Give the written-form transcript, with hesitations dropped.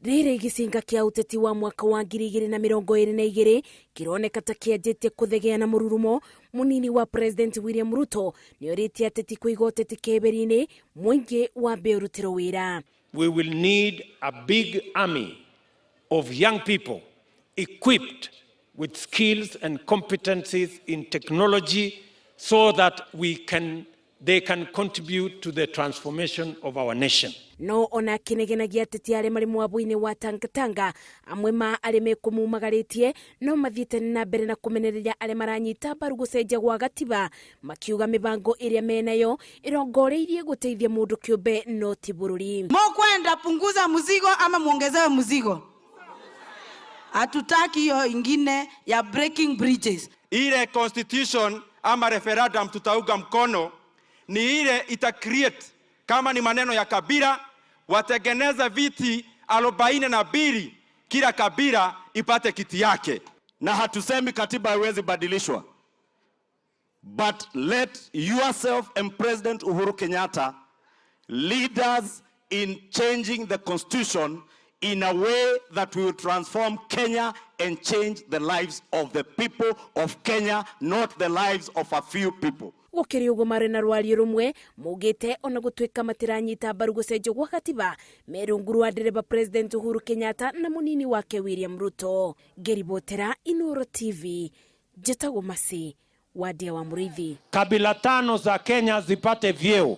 Riri gicinga kia uteti wa mwaka wa 2022 kironeka ta kianjĩtie kũthegea na mũrurumo. Munini wa President William Ruto ni oritie ateti kwiga uteti keberi-ini muingi wambe ũrutĩrwo wĩra. We will need a big army of young people equipped with skills and competencies in technology so that they can contribute to the transformation of our nation. No ona kinegenagia ateti arĩa marĩ mwabo-inĩ wa tangatanga amwe ma arĩa mekumumagaritie no mathiĩte na mbere na kũmenereria arĩa maranyita mbaru gũcenjia gwa gatiba, makiuga mibango ĩrĩa menayo ĩrongoreirie gũteithia mũndũ kĩũmbe no ti bũrũri. Mokwenda punguza mzigo ama muongezewe mzigo? Hatutaki hiyo ingine ya breaking bridges. Ile constitution ama referendum tutauga mkono ni ile ita create, kama ni maneno ya kabila watengeneza viti 42 kila kabila ipate kiti yake. Na hatusemi katiba haiwezi badilishwa, but let yourself and President Uhuru Kenyatta lead us in changing the constitution in a way that will transform Kenya and change the lives of the people of Kenya, not the lives of a few people. Gũkĩrĩ ũguo marĩ na rwario rumwe mugĩte ona gũtuĩka matiranyita mbaru gũcenjio gwa gatiba merunguru wa ndereba President Uhuru Kenyatta na munini wake William Ruto. Ngeribotera Inoro TV, njĩtagwo Masi wa Dia wa Mũrĩithi. Kabila tano za Kenya zipate vyeo.